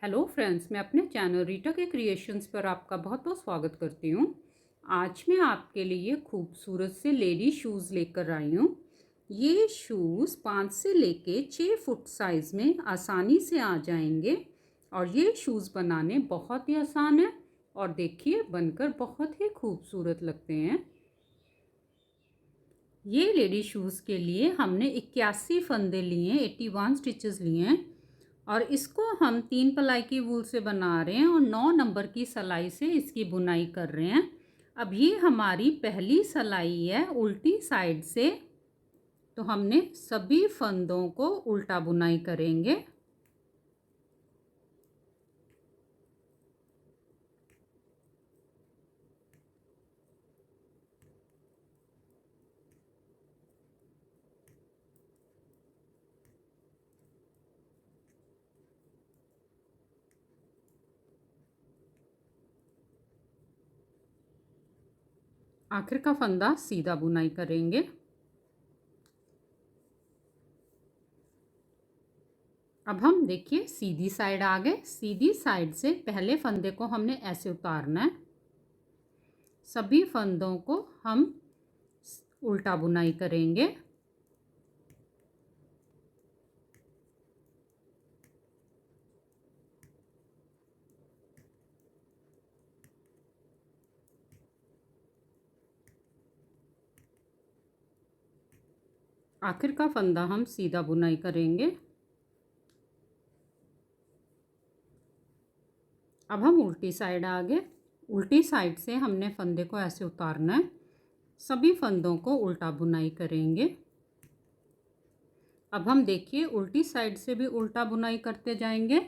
Hello friends, मैं अपने channel Rita के क्रिएशंस पर आपका बहुत बहुत स्वागत करती हूँ। आज मैं आपके लिए खूबसूरत से लेडी शूज़ लेकर आई हूँ। ये शूज़ 5 से लेके 6 फुट साइज़ में आसानी से आ जाएंगे और ये शूज़ बनाने बहुत ही आसान है और देखिए बनकर बहुत ही खूबसूरत लगते हैं। ये लेडी शूज़ के लिए हमने 81 फंदे लिए, 81 स्टिचेस लिए हैं और इसको हम 3 प्लाई की वूल से बना रहे हैं और 9 नंबर की सिलाई से इसकी बुनाई कर रहे हैं। अब ये हमारी पहली सिलाई है उल्टी साइड से, तो हमने सभी फंदों को उल्टा बुनाई करेंगे। आखिर का फंदा सीधा बुनाई करेंगे। अब हम देखिए सीधी साइड आ गए। सीधी साइड से पहले फंदे को हमने ऐसे उतारना है। सभी फंदों को हम उल्टा बुनाई करेंगे। आखिर का फंदा हम सीधा बुनाई करेंगे। अब हम उल्टी साइड आ गए। उल्टी साइड से हमने फंदे को ऐसे उतारना है। सभी फंदों को उल्टा बुनाई करेंगे। अब हम देखिए उल्टी साइड से भी उल्टा बुनाई करते जाएंगे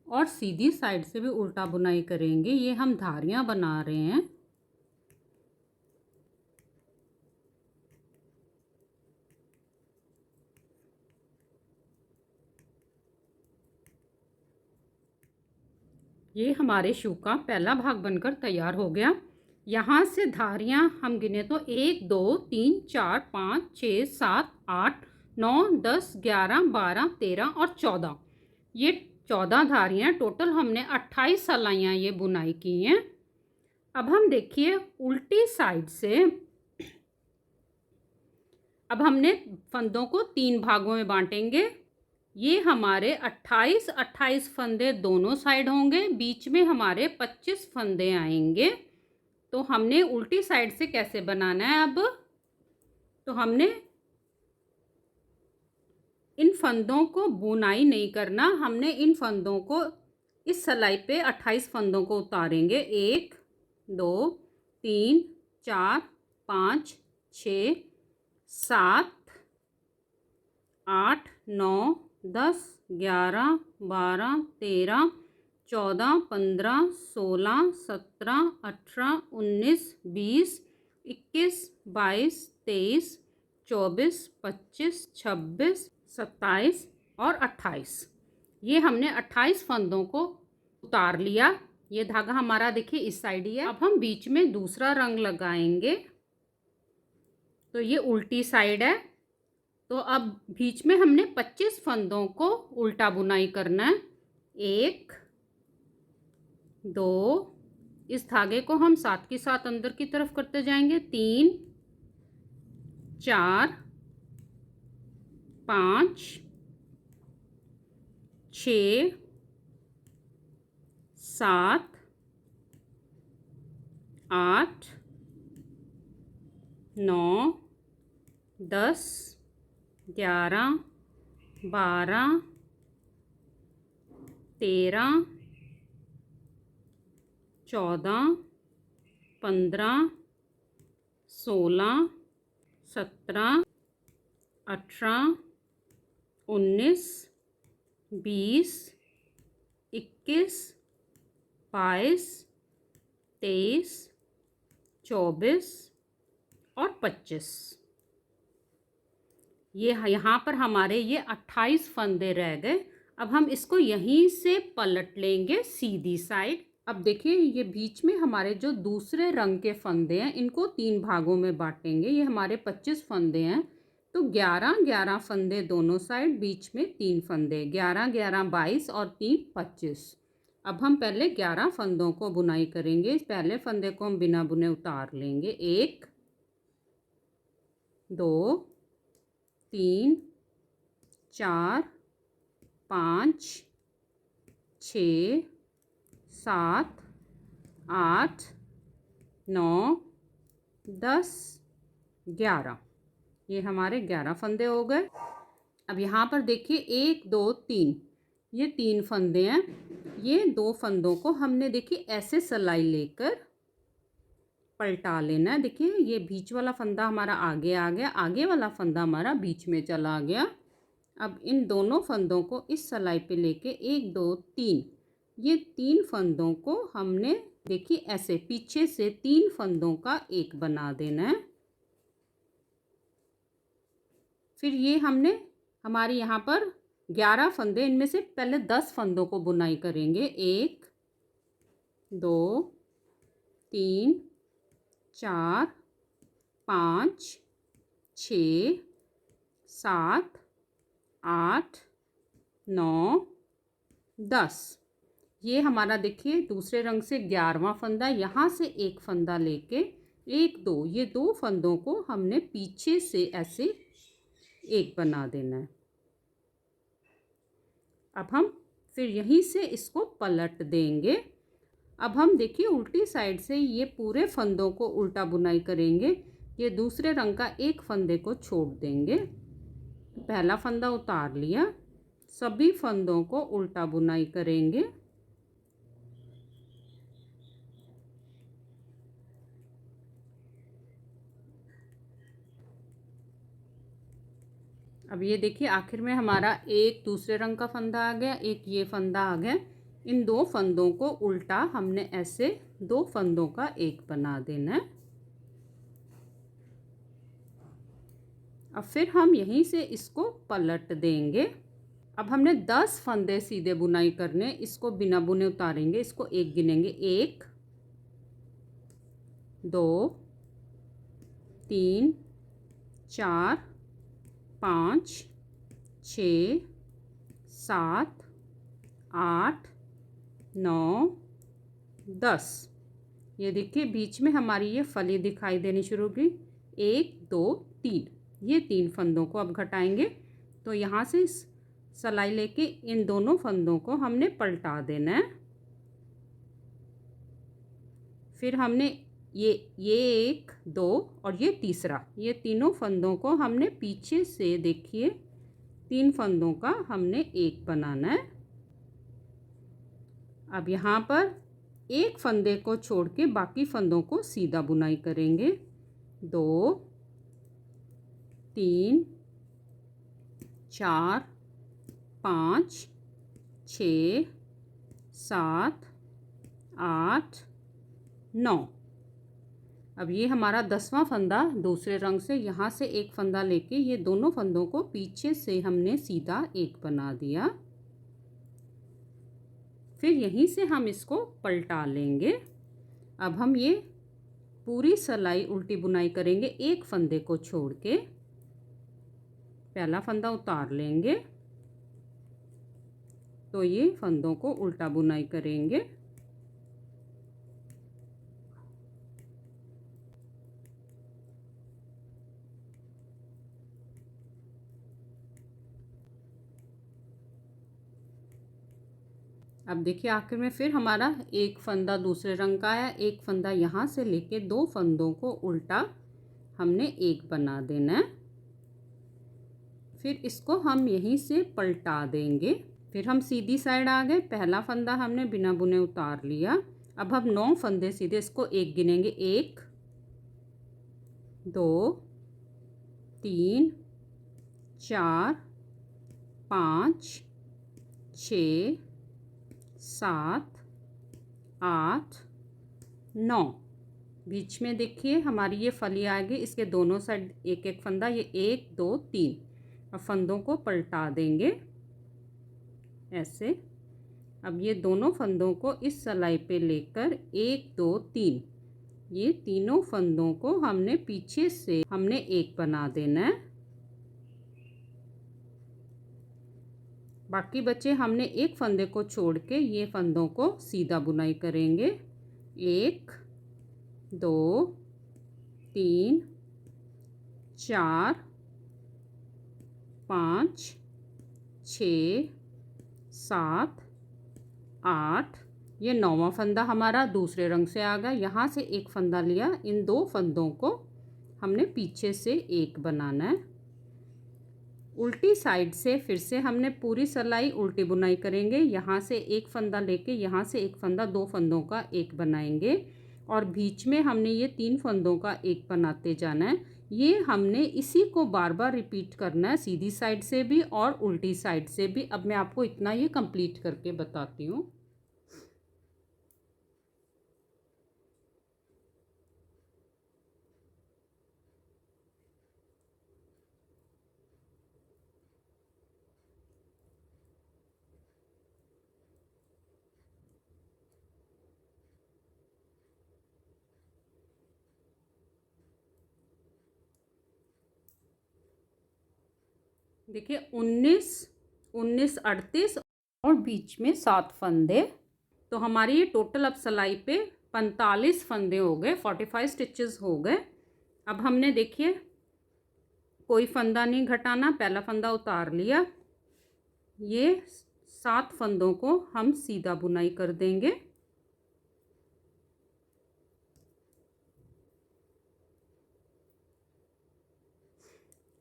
और सीधी साइड से भी उल्टा बुनाई करेंगे। ये हम धारियां बना रहे हैं। ये हमारे शू का पहला भाग बनकर तैयार हो गया। यहाँ से धारियाँ हम गिने तो 1 2 3 4 5 6 7 8 9 10 11 12 13 और 14। ये 14 धारियाँ टोटल हमने 28 सिलाइयाँ ये बुनाई की हैं। अब हम देखिए उल्टी साइड से अब हमने फंदों को 3 भागों में बांटेंगे। ये हमारे 28 फंदे दोनों साइड होंगे, बीच में हमारे 25 फंदे आएंगे। तो हमने उल्टी साइड से कैसे बनाना है अब, तो हमने इन फंदों को बुनाई नहीं करना, हमने इन फंदों को इस सिलाई पे 28 फंदों को उतारेंगे। 1 2 3 4 5 6 7 8 9 10 11 12 13 14 15 16 17 18 19 20 21 22 23 24 25 26 27 और 28। ये हमने 28 फंदों को उतार लिया। ये धागा हमारा देखिए इस साइड ही है। अब हम बीच में दूसरा रंग लगाएंगे। तो ये उल्टी साइड है, तो अब बीच में हमने 25 फंदों को उल्टा बुनाई करना है। 1 2, इस धागे को हम साथ के साथ अंदर की तरफ करते जाएंगे। 3 4 5 6 7 8 9 10 11 12 13 14 15 16 17 18 19 20 21 22 23 24 और 25। ये यहाँ पर हमारे ये 28 फंदे रह गए। अब हम इसको यहीं से पलट लेंगे सीधी साइड। अब देखिए ये बीच में हमारे जो दूसरे रंग के फंदे हैं इनको 3 भागों में बांटेंगे। ये हमारे 25 फंदे हैं, तो 11 फंदे दोनों साइड, बीच में 3 फंदे, 11 22 और 3 25। अब हम पहले 11 फंदों को बुनाई करेंगे। पहले फंदे को हम बिना बुने उतार लेंगे। 1 2 3 4 5 6 7 8 9 10 11। ये हमारे 11 फंदे हो गए। अब यहाँ पर देखिए 1 2 3, ये 3 फंदे हैं। ये 2 फंदों को हमने देखिए ऐसे सिलाई लेकर पलटा लेना है। देखिए ये बीच वाला फंदा हमारा आगे आ गया, आगे वाला फंदा हमारा बीच में चला गया। अब इन दोनों फंदों को इस सिलाई पे लेके 1 2 3, ये 3 फंदों को हमने देखिए ऐसे पीछे से 3 फंदों का एक बना देना है। फिर ये हमने हमारे यहाँ पर 11 फंदे, इनमें से पहले 10 फंदों को बुनाई करेंगे। 1 2 3 4 5 6 7 8 9 10। ये हमारा देखिए दूसरे रंग से 11वां फंदा। यहाँ से एक फंदा लेके 1 2, ये 2 फंदों को हमने पीछे से ऐसे एक बना देना है। अब हम फिर यहीं से इसको पलट देंगे। अब हम देखिए उल्टी साइड से ये पूरे फंदों को उल्टा बुनाई करेंगे। ये दूसरे रंग का एक फंदे को छोड़ देंगे। पहला फंदा उतार लिया, सभी फंदों को उल्टा बुनाई करेंगे। अब ये देखिए आखिर में हमारा एक दूसरे रंग का फंदा आ गया, एक ये फंदा आ गया। इन 2 फंदों को उल्टा हमने ऐसे 2 फंदों का एक बना देना है। अब फिर हम यहीं से इसको पलट देंगे। अब हमने 10 फंदे सीधे बुनाई करने, इसको बिना बुने उतारेंगे। इसको एक गिनेंगे। 1 2 3 4 5 6 7 8 9 10। ये देखिए बीच में हमारी ये फली दिखाई देनी शुरू होगी। 1 2 3, ये 3 फंदों को अब घटाएंगे। तो यहाँ से सिलाई लेके इन दोनों फंदों को हमने पलटा देना है। फिर हमने ये 1 2 और ये तीसरा, ये तीनों फंदों को हमने पीछे से देखिए 3 फंदों का हमने एक बनाना है। अब यहाँ पर एक फंदे को छोड़ के बाकी फंदों को सीधा बुनाई करेंगे। 2 3 4 5 6 7 8 9। अब ये हमारा 10वां फंदा दूसरे रंग से, यहाँ से एक फंदा लेके ये दोनों फंदों को पीछे से हमने सीधा एक बना दिया। फिर यहीं से हम इसको पलटा लेंगे। अब हम ये पूरी सिलाई उल्टी बुनाई करेंगे एक फंदे को छोड़ के। पहला फंदा उतार लेंगे, तो ये फंदों को उल्टा बुनाई करेंगे। अब देखिए आखिर में फिर हमारा एक फंदा दूसरे रंग का है, एक फंदा यहाँ से लेके 2 फंदों को उल्टा हमने एक बना देना है। फिर इसको हम यहीं से पलटा देंगे। फिर हम सीधी साइड आ गए। पहला फंदा हमने बिना बुने उतार लिया। अब हम 9 फंदे सीधे, इसको एक गिनेंगे। 1 2 3 4 5 6 7 8 9। बीच में देखिए हमारी ये फली आ गई, इसके दोनों साइड एक एक फंदा, ये 1 2 3। अब फंदों को पलटा देंगे ऐसे। अब ये दोनों फंदों को इस सिलाई पे लेकर 1 2 3, ये तीनों फंदों को हमने पीछे से हमने एक बना देना है। बाकी बचे हमने एक फंदे को छोड़ के ये फंदों को सीधा बुनाई करेंगे। 1 2 3 4 5 6 7 8, ये 9वां फंदा हमारा दूसरे रंग से आ गया। यहाँ से एक फंदा लिया, इन 2 फंदों को हमने पीछे से एक बनाना है। उल्टी साइड से फिर से हमने पूरी सिलाई उल्टी बुनाई करेंगे। यहाँ से एक फंदा लेके यहाँ से एक फंदा, 2 फंदों का एक बनाएंगे और बीच में हमने ये 3 फंदों का एक बनाते जाना है। ये हमने इसी को बार बार रिपीट करना है, सीधी साइड से भी और उल्टी साइड से भी। अब मैं आपको इतना ये कंप्लीट करके बताती हूँ। देखिए 19 19 38 और बीच में 7 फंदे, तो हमारी ये टोटल अब सिलाई पे 45 फंदे हो गए, 45 स्टिचेस हो गए। अब हमने देखिए कोई फंदा नहीं घटाना, पहला फंदा उतार लिया, ये 7 फंदों को हम सीधा बुनाई कर देंगे।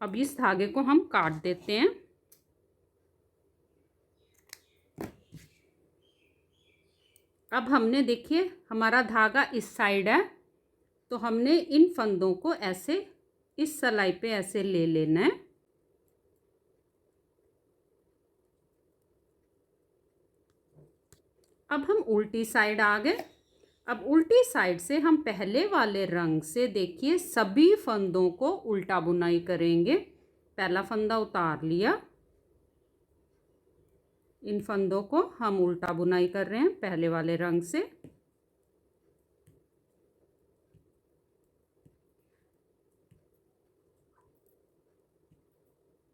अब इस धागे को हम काट देते हैं। अब हमने देखिए हमारा धागा इस साइड है, तो हमने इन फंदों को ऐसे इस सिलाई पे ऐसे ले लेना है। अब हम उल्टी साइड आ गए। अब उल्टी साइड से हम पहले वाले रंग से देखिए सभी फंदों को उल्टा बुनाई करेंगे। पहला फंदा उतार लिया, इन फंदों को हम उल्टा बुनाई कर रहे हैं पहले वाले रंग से।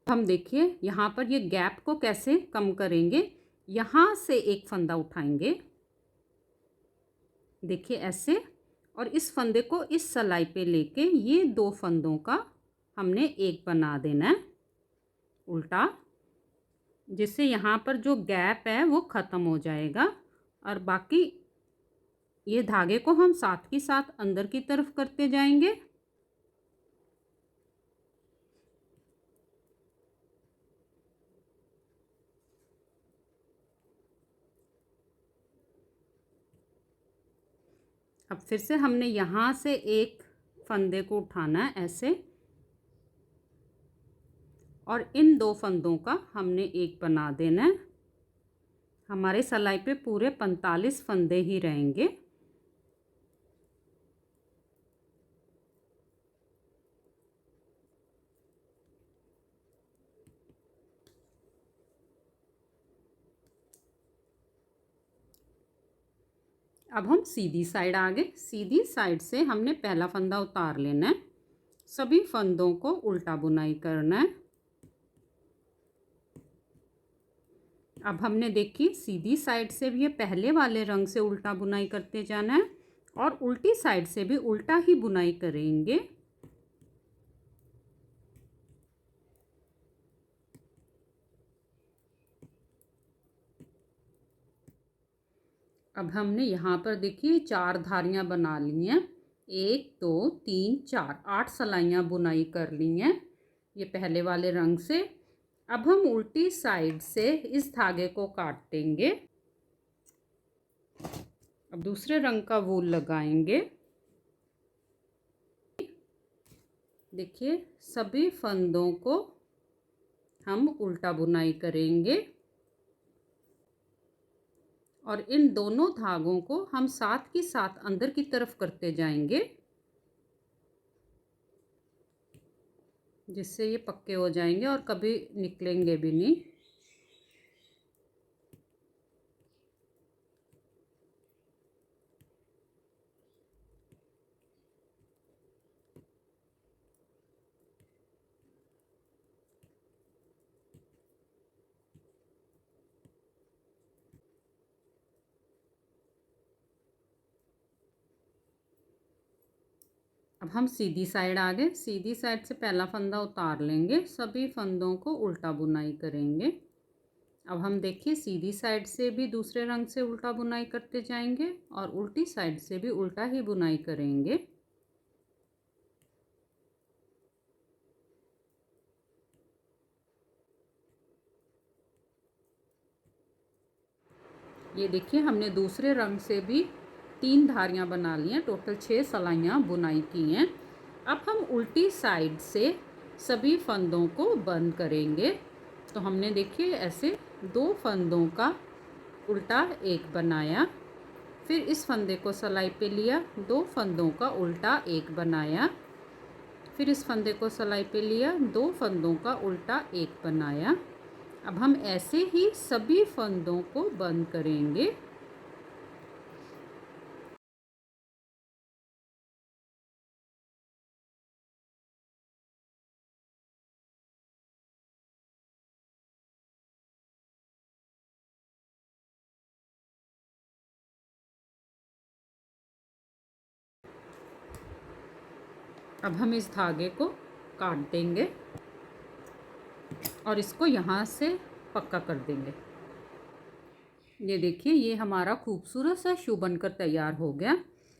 हम देखिए यहाँ पर ये गैप को कैसे कम करेंगे। यहाँ से एक फंदा उठाएंगे, देखिए ऐसे, और इस फंदे को इस सिलाई पे लेके ये 2 फंदों का हमने एक बना देना है उल्टा, जिससे यहाँ पर जो गैप है वो ख़त्म हो जाएगा। और बाकी ये धागे को हम साथ ही साथ अंदर की तरफ करते जाएंगे। अब फिर से हमने यहाँ से एक फंदे को उठाना है ऐसे, और इन 2 फंदों का हमने एक बना देना है। हमारे सिलाई पे पूरे 45 फंदे ही रहेंगे। अब हम सीधी साइड आ गए। सीधी साइड से हमने पहला फंदा उतार लेना है, सभी फंदों को उल्टा बुनाई करना है। अब हमने देखी सीधी साइड से भी ये पहले वाले रंग से उल्टा बुनाई करते जाना है और उल्टी साइड से भी उल्टा ही बुनाई करेंगे। अब हमने यहाँ पर देखिए 4 धारियाँ बना ली हैं, 1 2 3 4, 8 सिलाइयाँ बुनाई कर ली हैं ये पहले वाले रंग से। अब हम उल्टी साइड से इस धागे को काटेंगे। अब दूसरे रंग का वूल लगाएंगे। देखिए सभी फंदों को हम उल्टा बुनाई करेंगे और इन दोनों धागों को हम साथ ही साथ अंदर की तरफ करते जाएंगे, जिससे ये पक्के हो जाएंगे और कभी निकलेंगे भी नहीं। अब हम सीधी साइड आ गए। सीधी साइड से पहला फंदा उतार लेंगे, सभी फंदों को उल्टा बुनाई करेंगे। अब हम देखिए सीधी साइड से भी दूसरे रंग से उल्टा बुनाई करते जाएंगे और उल्टी साइड से भी उल्टा ही बुनाई करेंगे। ये देखिए हमने दूसरे रंग से भी 3 धारियां बना ली हैं, टोटल 6 सलाइयाँ बुनाई की हैं। अब हम उल्टी साइड से सभी फंदों को बंद करेंगे। तो हमने देखिए ऐसे 2 फंदों का उल्टा एक बनाया, फिर इस फंदे को सिलाई पे लिया, 2 फंदों का उल्टा एक बनाया, फिर इस फंदे को सिलाई पे लिया, 2 फंदों का उल्टा एक बनाया। अब हम ऐसे ही सभी फंदों को बंद करेंगे। अब हम इस धागे को काट देंगे और इसको यहाँ से पक्का कर देंगे। ये देखिए ये हमारा खूबसूरत सा शू बनकर तैयार हो गया।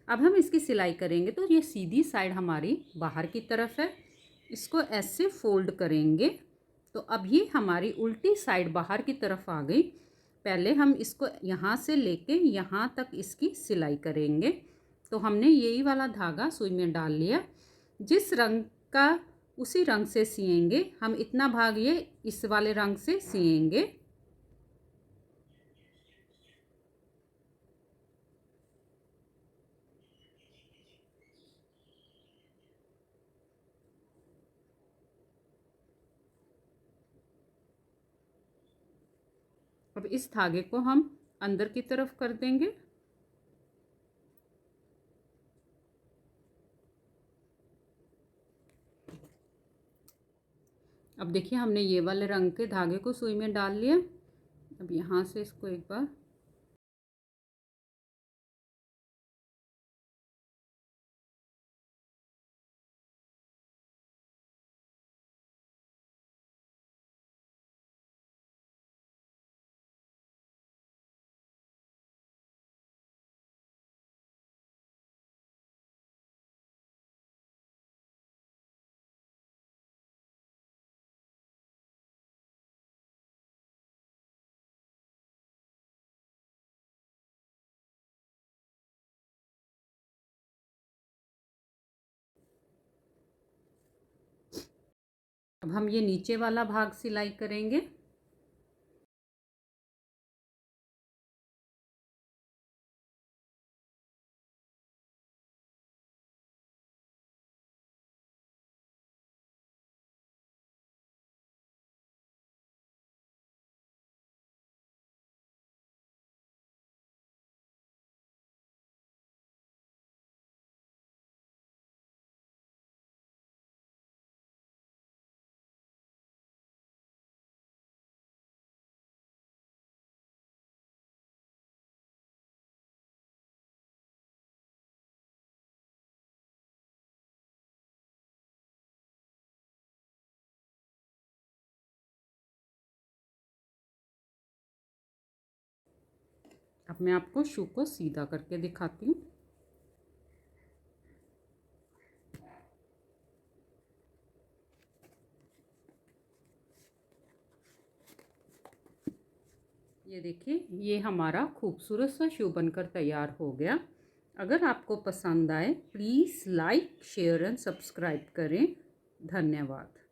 अब हम इसकी सिलाई करेंगे। तो ये सीधी साइड हमारी बाहर की तरफ है, इसको ऐसे फोल्ड करेंगे। तो अब ये हमारी उल्टी साइड बाहर की तरफ आ गई। पहले हम इसको यहाँ से लेके यहाँ तक इसकी सिलाई करेंगे। तो हमने यही वाला धागा सुई में डाल लिया, जिस रंग का उसी रंग से सिएंगे। हम इतना भाग ये इस वाले रंग से सिएंगे। अब इस धागे को हम अंदर की तरफ कर देंगे। अब देखिए हमने ये वाले रंग के धागे को सुई में डाल लिया। अब यहाँ से इसको एक बार अब हम ये नीचे वाला भाग सिलाई करेंगे। अब मैं आपको शू को सीधा करके दिखाती हूँ। ये देखिए ये हमारा खूबसूरत सा शू बनकर तैयार हो गया। अगर आपको पसंद आए please like share and subscribe करें। धन्यवाद।